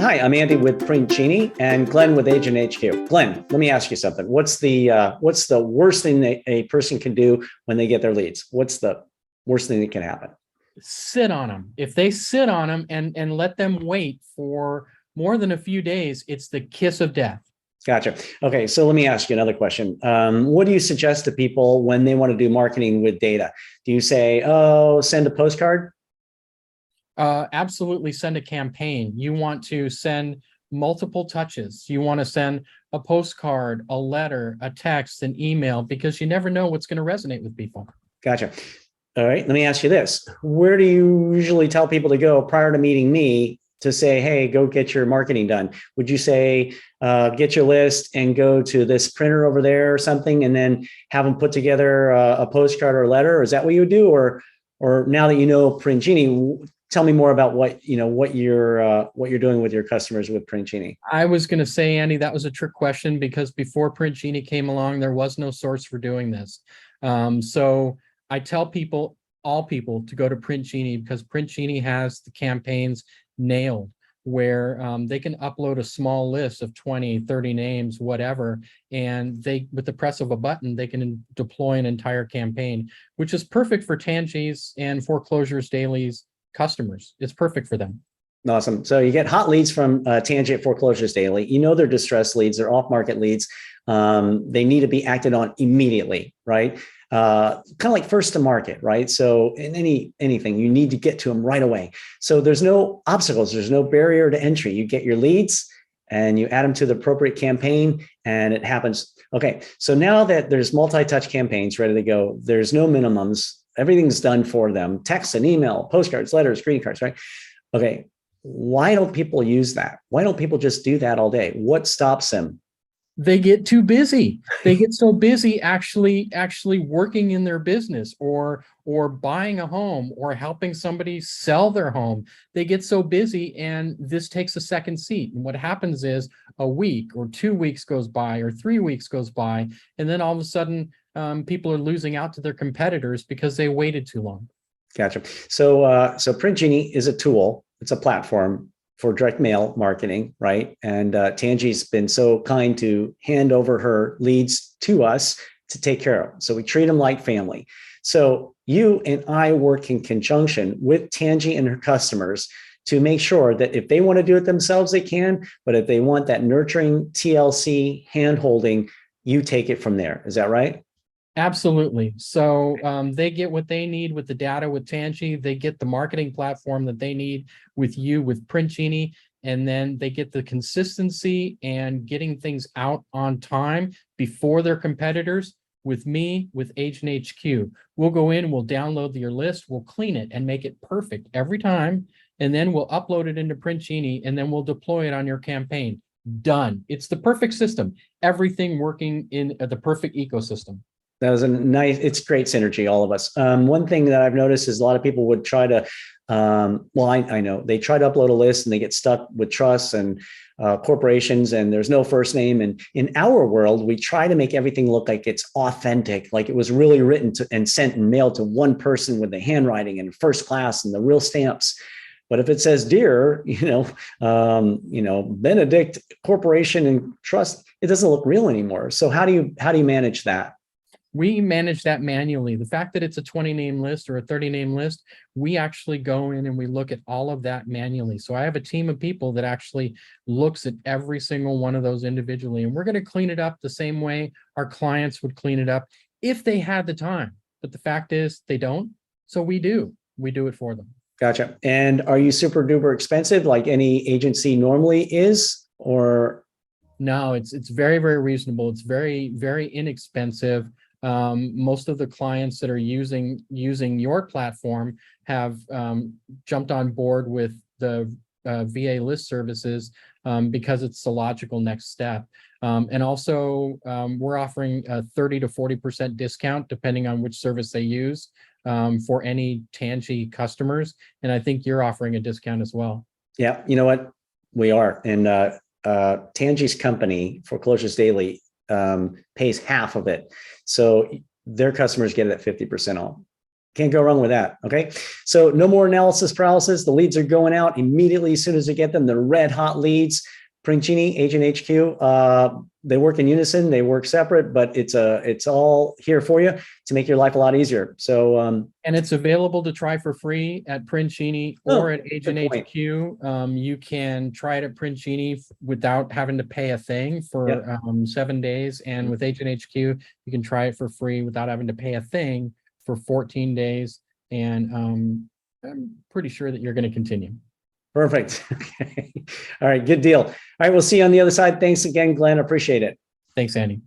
Hi, I'm Andy with Print Genie and Glenn with Agent HQ. Glenn, let me ask you something. What's the worst thing that a person can do when they get their leads? What's the worst thing that can happen? Sit on them. If they sit on them and let them wait for more than a few days, it's the kiss of death. Gotcha. Okay, so let me ask you another question. What do you suggest to people when they want to do marketing with data? Do you say, oh, send a postcard? Absolutely send a campaign. You want to send multiple touches. You want to send a postcard, a letter, a text, an email, because you never know what's going to resonate with people. Gotcha. All right, let me ask you this. Where do you usually tell people to go prior to meeting me to say, hey, go get your marketing done? Would you say, get your list and go to this printer over there or something, and then have them put together a postcard or a letter? Or is that what you would do? Or now that you know Print Genie, tell me more about what you're doing with your customers with Print Genie. I was going to say, Andy, that was a trick question because before Print Genie came along, there was no source for doing this. So I tell people, all people, to go to Print Genie because Print Genie has the campaigns nailed, where they can upload a small list of 20, 30 names, whatever, and they, with the press of a button, they can deploy an entire campaign, which is perfect for Tangi's and Foreclosures Daily's customers. It's perfect for them. Awesome. So you get hot leads from Tangi at Foreclosures Daily. You know they're distressed leads, they're off-market leads. They need to be acted on immediately, right? Kind of like first to market, right? So in anything, you need to get to them right away. So there's no obstacles, there's no barrier to entry. You get your leads and you add them to the appropriate campaign and it happens. Okay, so now that there's multi-touch campaigns ready to go, there's no minimums. Everything's done for them. Text and email, postcards, letters, greeting cards, right? Okay, why don't people use that? Why don't people just do that all day? What stops them? They get too busy. They get so busy actually working in their business or buying a home or helping somebody sell their home. They get so busy and this takes a second seat. And what happens is a week or 2 weeks goes by or 3 weeks goes by, and then all of a sudden people are losing out to their competitors because they waited too long. Gotcha. So Print Genie is a tool. It's a platform for direct mail marketing, right? And Tangi's been so kind to hand over her leads to us to take care of. So we treat them like family. So you and I work in conjunction with Tangi and her customers to make sure that if they want to do it themselves, they can. But if they want that nurturing TLC hand-holding, you take it from there. Is that right? Absolutely. So they get what they need with the data with Tangi. They get the marketing platform that they need with you with Print Genie, and then they get the consistency and getting things out on time before their competitors with me with Agent HQ. We'll go in, we'll download your list, we'll clean it and make it perfect every time, and then we'll upload it into Print Genie, and then we'll deploy it on your campaign. Done. It's the perfect system. Everything working in the perfect ecosystem. That was it's great synergy, all of us. One thing that I've noticed is a lot of people would try to, I know they try to upload a list and they get stuck with trusts and corporations and there's no first name. And in our world, we try to make everything look like it's authentic, like it was really written to and sent and mailed to one person with the handwriting and first class and the real stamps. But if it says dear, Benedict Corporation and Trust, it doesn't look real anymore. So how do you manage that? We manage that manually. The fact that it's a 20 name list or a 30 name list, we actually go in and we look at all of that manually. So I have a team of people that actually looks at every single one of those individually, and we're going to clean it up the same way our clients would clean it up if they had the time. But the fact is they don't. So we do it for them. Gotcha. And are you super duper expensive like any agency normally is, or? No, it's very, very reasonable. It's very, very inexpensive. Most of the clients that are using your platform have jumped on board with the VA list services because it's the logical next step. And also, we're offering a 30 to 40% discount depending on which service they use for any Tangi customers. And I think you're offering a discount as well. Yeah, you know what? We are. And Tangi's company, Foreclosures Daily, pays half of it. So their customers get it at 50% off. Can't go wrong with that. Okay. So no more analysis paralysis. The leads are going out immediately as soon as we get them. The red hot leads. Princini, Agent HQ, they work in unison, they work separate, but it's all here for you to make your life a lot easier. So and it's available to try for free at Princini or at Agent HQ. You can try it at Princini without having to pay a thing for 7 days. And with Agent HQ, you can try it for free without having to pay a thing for 14 days. And I'm pretty sure that you're going to continue. Perfect. Okay. All right. Good deal. All right. We'll see you on the other side. Thanks again, Glenn. Appreciate it. Thanks, Andy.